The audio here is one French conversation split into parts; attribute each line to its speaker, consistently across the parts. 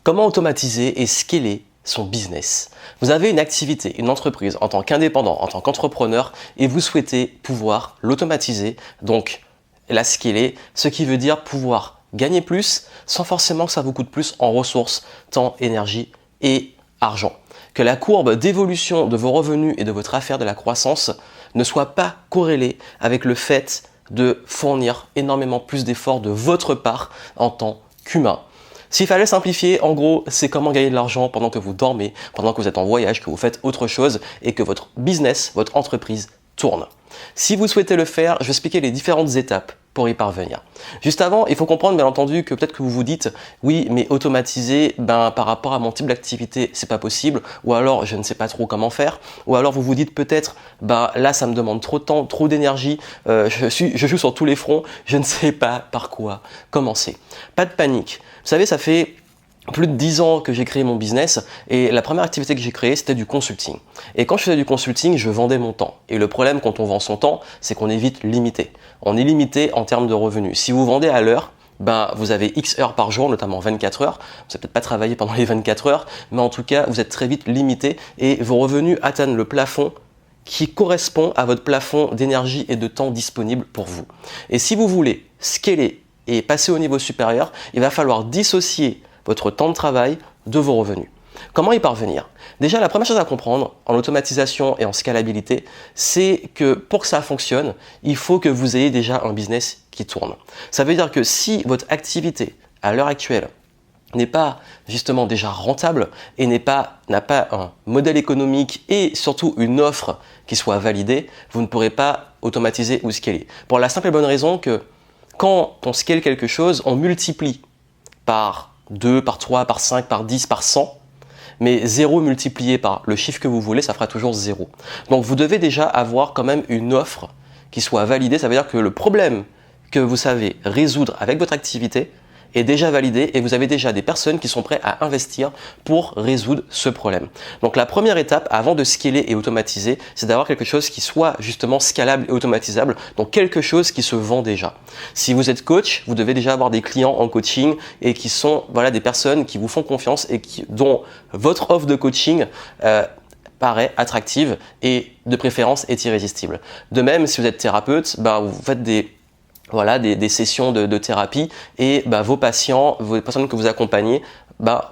Speaker 1: Comment automatiser et scaler son business? Vous avez une activité, une entreprise en tant qu'indépendant, en tant qu'entrepreneur et vous souhaitez pouvoir l'automatiser, donc la scaler, ce qui veut dire pouvoir gagner plus sans forcément que ça vous coûte plus en ressources, temps, énergie et argent. Que la courbe d'évolution de vos revenus et de votre affaire de la croissance ne soit pas corrélée avec le fait de fournir énormément plus d'efforts de votre part en tant qu'humain. S'il fallait simplifier, en gros, c'est comment gagner de l'argent pendant que vous dormez, pendant que vous êtes en voyage, que vous faites autre chose et que votre business, votre entreprise tourne. Si vous souhaitez le faire, je vais expliquer les différentes étapes pour y parvenir. Juste avant, il faut comprendre bien entendu que peut-être que vous vous dites oui, mais automatiser, par rapport à mon type d'activité, c'est pas possible, ou alors je ne sais pas trop comment faire, ou alors vous vous dites peut-être là ça me demande trop de temps, trop d'énergie, je joue sur tous les fronts, je ne sais pas par quoi commencer. Pas de panique. Vous savez, ça fait plus de 10 ans que j'ai créé mon business et la première activité que j'ai créée, c'était du consulting. Et quand je faisais du consulting, je vendais mon temps. Et le problème quand on vend son temps, c'est qu'on est vite limité. On est limité en termes de revenus. Si vous vendez à l'heure, vous avez X heures par jour, notamment 24 heures. Vous n'allez peut-être pas travailler pendant les 24 heures, mais en tout cas, vous êtes très vite limité et vos revenus atteignent le plafond qui correspond à votre plafond d'énergie et de temps disponible pour vous. Et si vous voulez scaler et passer au niveau supérieur, il va falloir dissocier votre temps de travail de vos revenus. Comment y parvenir? Déjà, la première chose à comprendre en automatisation et en scalabilité, c'est que pour que ça fonctionne, il faut que vous ayez déjà un business qui tourne. Ça veut dire que si votre activité, à l'heure actuelle, n'est pas justement déjà rentable et n'a pas un modèle économique et surtout une offre qui soit validée, vous ne pourrez pas automatiser ou scaler. Pour la simple et bonne raison que quand on scale quelque chose, on multiplie par 2, par 3, par 5, par 10, par 100, mais 0 multiplié par le chiffre que vous voulez, ça fera toujours 0. Donc vous devez déjà avoir quand même une offre qui soit validée, ça veut dire que le problème que vous savez résoudre avec votre activité est déjà validé et vous avez déjà des personnes qui sont prêtes à investir pour résoudre ce problème. Donc la première étape avant de scaler et automatiser, c'est d'avoir quelque chose qui soit justement scalable et automatisable, donc quelque chose qui se vend déjà. Si vous êtes coach, vous devez déjà avoir des clients en coaching et qui sont des personnes qui vous font confiance et dont votre offre de coaching paraît attractive et de préférence est irrésistible. De même, si vous êtes thérapeute, vous faites des sessions de thérapie et vos patients, vos personnes que vous accompagnez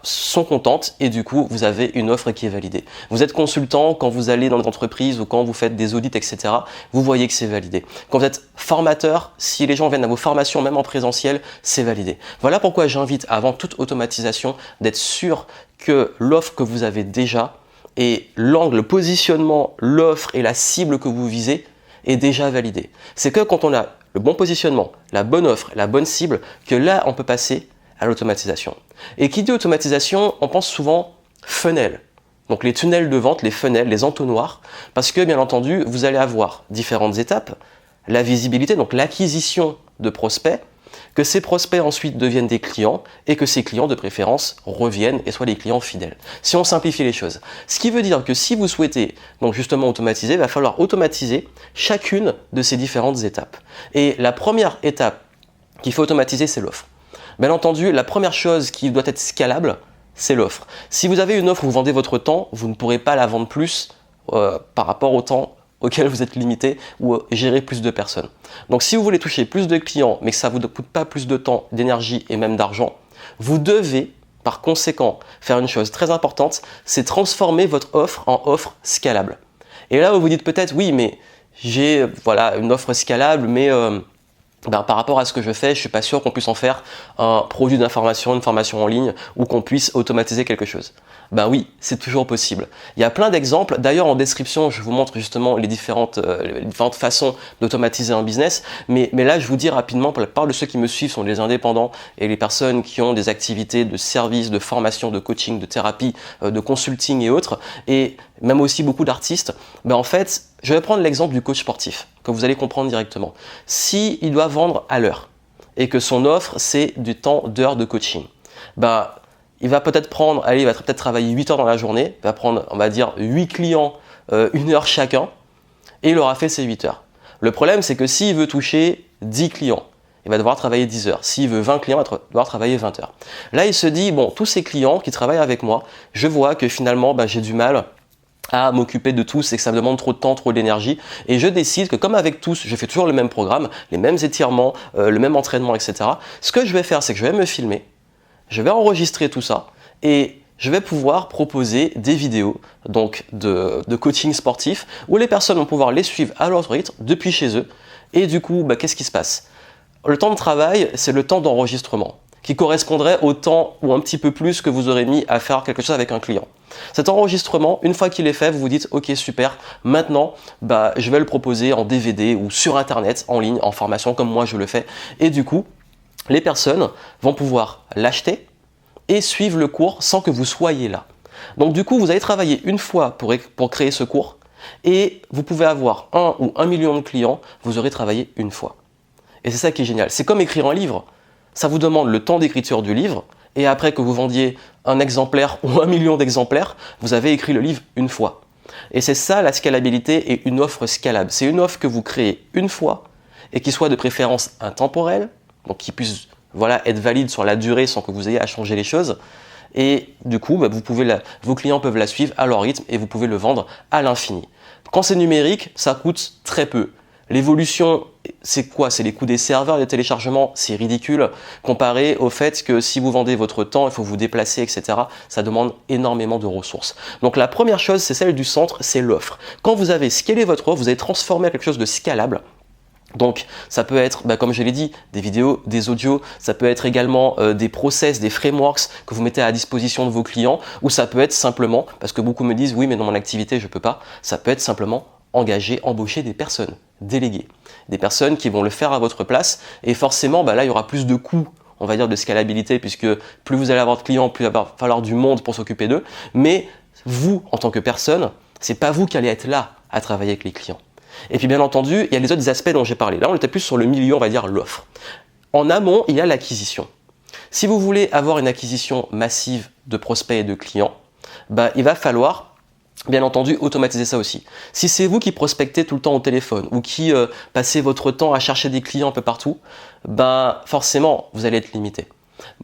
Speaker 1: sont contentes et du coup vous avez une offre qui est validée. Vous êtes consultant quand vous allez dans des entreprises ou quand vous faites des audits, etc. Vous voyez que c'est validé. Quand vous êtes formateur, si les gens viennent à vos formations, même en présentiel, c'est validé. Voilà pourquoi j'invite avant toute automatisation d'être sûr que l'offre que vous avez déjà et l'angle, le positionnement, l'offre et la cible que vous visez est déjà validé. C'est que quand on a le bon positionnement, la bonne offre, la bonne cible, que là, on peut passer à l'automatisation. Et qui dit automatisation, on pense souvent funnel. Donc les tunnels de vente, les funnels, les entonnoirs, parce que bien entendu, vous allez avoir différentes étapes. La visibilité, donc l'acquisition de prospects, que ces prospects ensuite deviennent des clients et que ces clients de préférence reviennent et soient des clients fidèles. Si on simplifie les choses. Ce qui veut dire que si vous souhaitez donc justement automatiser, il va falloir automatiser chacune de ces différentes étapes. Et la première étape qu'il faut automatiser, c'est l'offre. Bien entendu, la première chose qui doit être scalable, c'est l'offre. Si vous avez une offre où vous vendez votre temps, vous ne pourrez pas la vendre plus par rapport au temps auquel vous êtes limité ou gérer plus de personnes. Donc si vous voulez toucher plus de clients mais que ça ne vous coûte pas plus de temps, d'énergie et même d'argent, vous devez par conséquent faire une chose très importante, c'est transformer votre offre en offre scalable. Et là vous vous dites peut-être oui mais j'ai une offre scalable mais par rapport à ce que je fais, je ne suis pas sûr qu'on puisse en faire un produit d'information, une formation en ligne ou qu'on puisse automatiser quelque chose. Oui, c'est toujours possible. Il y a plein d'exemples. D'ailleurs, en description, je vous montre justement les différentes façons d'automatiser un business. Mais là, je vous dis rapidement, pour la plupart de ceux qui me suivent sont les indépendants et les personnes qui ont des activités de service, de formation, de coaching, de thérapie, de consulting et autres, et même aussi beaucoup d'artistes. En fait, je vais prendre l'exemple du coach sportif, que vous allez comprendre directement. S'il doit vendre à l'heure et que son offre, c'est du temps d'heure de coaching, il va peut-être travailler 8 heures dans la journée, il va prendre, on va dire, 8 clients, 1 heure chacun, et il aura fait ses 8 heures. Le problème, c'est que s'il veut toucher 10 clients, il va devoir travailler 10 heures. S'il veut 20 clients, il va devoir travailler 20 heures. Là, il se dit, bon, tous ces clients qui travaillent avec moi, je vois que finalement, j'ai du mal à m'occuper de tous et que ça me demande trop de temps, trop d'énergie. Et je décide que comme avec tous, je fais toujours le même programme, les mêmes étirements, le même entraînement, etc. Ce que je vais faire, c'est que je vais me filmer, je vais enregistrer tout ça et je vais pouvoir proposer des vidéos donc de coaching sportif où les personnes vont pouvoir les suivre à leur rythme depuis chez eux. Et du coup, qu'est-ce qui se passe? Le temps de travail, c'est le temps d'enregistrement qui correspondrait au temps ou un petit peu plus que vous aurez mis à faire quelque chose avec un client. Cet enregistrement, une fois qu'il est fait, vous vous dites « Ok, super, maintenant, je vais le proposer en DVD ou sur Internet, en ligne, en formation, comme moi je le fais. » Et du coup, les personnes vont pouvoir l'acheter et suivre le cours sans que vous soyez là. Donc du coup, vous allez travailler une fois pour créer ce cours et vous pouvez avoir 1 ou 1 million de clients, vous aurez travaillé une fois. Et c'est ça qui est génial. C'est comme écrire un livre. Ça vous demande le temps d'écriture du livre et après que vous vendiez un exemplaire ou 1 million d'exemplaires, vous avez écrit le livre une fois. Et c'est ça la scalabilité et une offre scalable. C'est une offre que vous créez une fois et qui soit de préférence intemporelle, donc qui puisse être valide sur la durée sans que vous ayez à changer les choses. Et du coup, vos clients peuvent la suivre à leur rythme et vous pouvez le vendre à l'infini. Quand c'est numérique, ça coûte très peu. L'évolution, c'est quoi? C'est les coûts des serveurs, des téléchargements, c'est ridicule comparé au fait que si vous vendez votre temps, il faut vous déplacer, etc. Ça demande énormément de ressources. Donc la première chose, c'est celle du centre, c'est l'offre. Quand vous avez scalé votre offre, vous avez transformé quelque chose de scalable. Donc ça peut être, comme je l'ai dit, des vidéos, des audios, ça peut être également des process, des frameworks que vous mettez à disposition de vos clients, ou ça peut être simplement, parce que beaucoup me disent oui mais dans mon activité je peux pas, ça peut être simplement embaucher des personnes, déléguer, des personnes qui vont le faire à votre place et forcément là il y aura plus de coûts, on va dire de scalabilité puisque plus vous allez avoir de clients, plus il va falloir du monde pour s'occuper d'eux, mais vous en tant que personne, c'est pas vous qui allez être là à travailler avec les clients. Et puis bien entendu, il y a les autres aspects dont j'ai parlé. Là, on était plus sur le milieu, on va dire l'offre. En amont, il y a l'acquisition. Si vous voulez avoir une acquisition massive de prospects et de clients, il va falloir bien entendu automatiser ça aussi. Si c'est vous qui prospectez tout le temps au téléphone ou qui passez votre temps à chercher des clients un peu partout, forcément, vous allez être limité.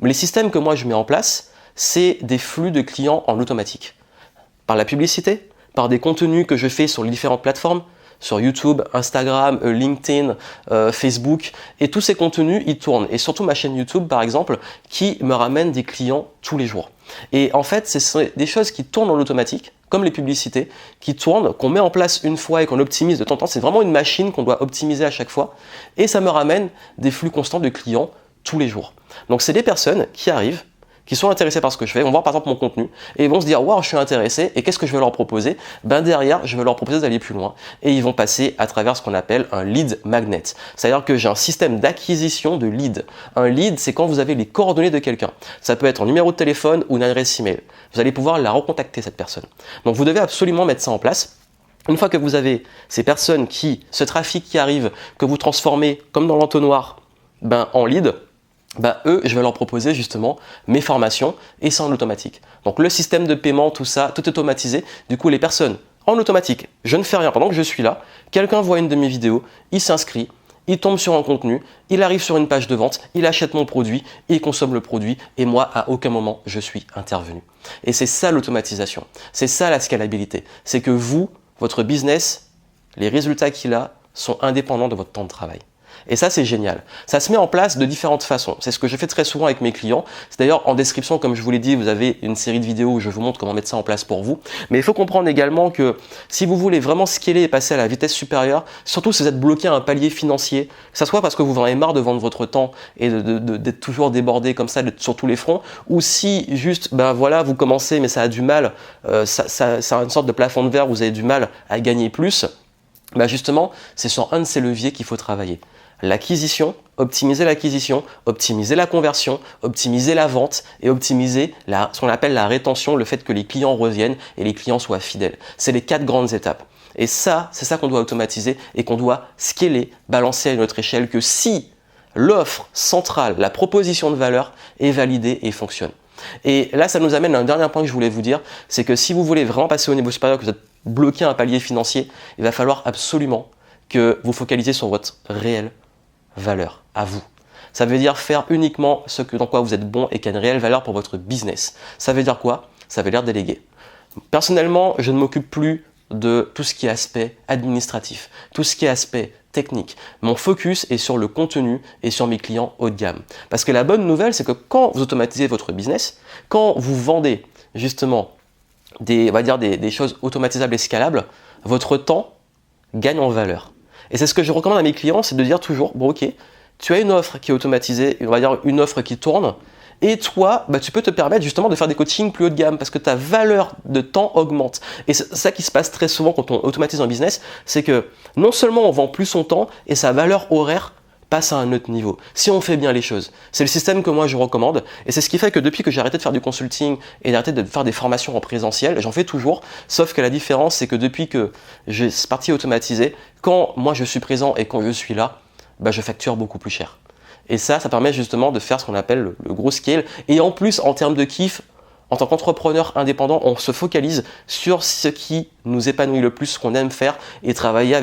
Speaker 1: Les systèmes que moi je mets en place, c'est des flux de clients en automatique. Par la publicité, par des contenus que je fais sur les différentes plateformes, sur YouTube, Instagram, LinkedIn, Facebook. Et tous ces contenus, ils tournent. Et surtout ma chaîne YouTube, par exemple, qui me ramène des clients tous les jours. Et en fait, c'est des choses qui tournent en automatique, comme les publicités, qui tournent, qu'on met en place une fois et qu'on optimise de temps en temps. C'est vraiment une machine qu'on doit optimiser à chaque fois. Et ça me ramène des flux constants de clients tous les jours. Donc c'est des personnes qui arrivent, qui sont intéressés par ce que je fais, vont voir par exemple mon contenu et ils vont se dire « Waouh, je suis intéressé et qu'est-ce que je vais leur proposer ?» Derrière, je vais leur proposer d'aller plus loin et ils vont passer à travers ce qu'on appelle un lead magnet. C'est-à-dire que j'ai un système d'acquisition de lead. Un lead, c'est quand vous avez les coordonnées de quelqu'un. Ça peut être un numéro de téléphone ou une adresse email. Vous allez pouvoir la recontacter, cette personne. Donc vous devez absolument mettre ça en place. Une fois que vous avez ces personnes ce trafic qui arrive, que vous transformez comme dans l'entonnoir en lead, eux, je vais leur proposer justement mes formations et c'est en automatique. Donc le système de paiement, tout ça, tout automatisé. Du coup, les personnes en automatique, je ne fais rien pendant que je suis là. Quelqu'un voit une de mes vidéos, il s'inscrit, il tombe sur un contenu, il arrive sur une page de vente, il achète mon produit, il consomme le produit et moi, à aucun moment, je suis intervenu. Et c'est ça l'automatisation. C'est ça la scalabilité. C'est que vous, votre business, les résultats qu'il a sont indépendants de votre temps de travail. Et ça, c'est génial. Ça se met en place de différentes façons. C'est ce que je fais très souvent avec mes clients. C'est d'ailleurs en description, comme je vous l'ai dit, vous avez une série de vidéos où je vous montre comment mettre ça en place pour vous. Mais il faut comprendre également que si vous voulez vraiment scaler et passer à la vitesse supérieure, surtout si vous êtes bloqué à un palier financier, que ça soit parce que vous en avez marre de vendre votre temps et d'être toujours débordé comme ça sur tous les fronts, ou si juste, vous commencez mais ça a du mal, ça a une sorte de plafond de verre, vous avez du mal à gagner plus, justement, c'est sur un de ces leviers qu'il faut travailler. L'acquisition, optimiser la conversion, optimiser la vente et optimiser ce qu'on appelle la rétention, le fait que les clients reviennent et les clients soient fidèles. C'est les 4 grandes étapes. Et ça, c'est ça qu'on doit automatiser et qu'on doit scaler, balancer à notre échelle que si l'offre centrale, la proposition de valeur est validée et fonctionne. Et là, ça nous amène à un dernier point que je voulais vous dire, c'est que si vous voulez vraiment passer au niveau supérieur, que vous êtes bloqué à un palier financier, il va falloir absolument que vous focalisez sur votre réelle valeur à vous. Ça veut dire faire uniquement dans quoi vous êtes bon et qui a une réelle valeur pour votre business. Ça veut dire quoi? Ça veut dire déléguer. Personnellement, je ne m'occupe plus de tout ce qui est aspect administratif, tout ce qui est aspect technique. Mon focus est sur le contenu et sur mes clients haut de gamme. Parce que la bonne nouvelle, c'est que quand vous automatisez votre business, quand vous vendez justement on va dire des choses automatisables et scalables, votre temps gagne en valeur. Et c'est ce que je recommande à mes clients, c'est de dire toujours, bon ok, tu as une offre qui est automatisée, on va dire une offre qui tourne, et toi, tu peux te permettre justement de faire des coachings plus haut de gamme parce que ta valeur de temps augmente. Et c'est ça qui se passe très souvent quand on automatise un business, c'est que non seulement on vend plus son temps et sa valeur horaire passe à un autre niveau, si on fait bien les choses. C'est le système que moi je recommande et c'est ce qui fait que depuis que j'ai arrêté de faire du consulting et d'arrêter de faire des formations en présentiel, j'en fais toujours, sauf que la différence c'est que depuis que j'ai cette partie automatisée, quand moi je suis présent et quand je suis là, je facture beaucoup plus cher. Et ça permet justement de faire ce qu'on appelle le gros scale. Et en plus, en termes de kiff, en tant qu'entrepreneur indépendant, on se focalise sur ce qui nous épanouit le plus, ce qu'on aime faire et travailler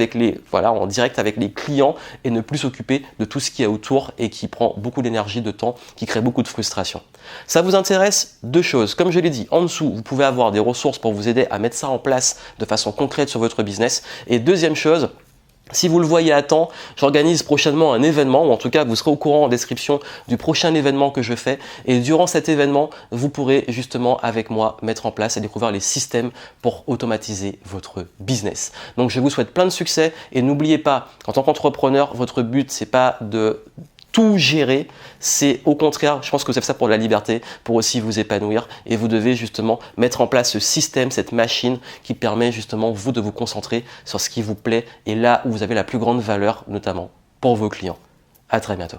Speaker 1: en direct avec les clients et ne plus s'occuper de tout ce qui est autour et qui prend beaucoup d'énergie, de temps, qui crée beaucoup de frustration. Ça vous intéresse? Deux choses. Comme je l'ai dit, en dessous, vous pouvez avoir des ressources pour vous aider à mettre ça en place de façon concrète sur votre business. Et deuxième chose, si vous le voyez à temps, j'organise prochainement un événement, ou en tout cas vous serez au courant en description du prochain événement que je fais. Et durant cet événement, vous pourrez justement avec moi mettre en place et découvrir les systèmes pour automatiser votre business. Donc je vous souhaite plein de succès et n'oubliez pas, en tant qu'entrepreneur, votre but c'est pas de tout gérer, c'est au contraire, je pense que vous faites ça pour la liberté, pour aussi vous épanouir et vous devez justement mettre en place ce système, cette machine qui permet justement vous de vous concentrer sur ce qui vous plaît et là où vous avez la plus grande valeur notamment pour vos clients. À très bientôt.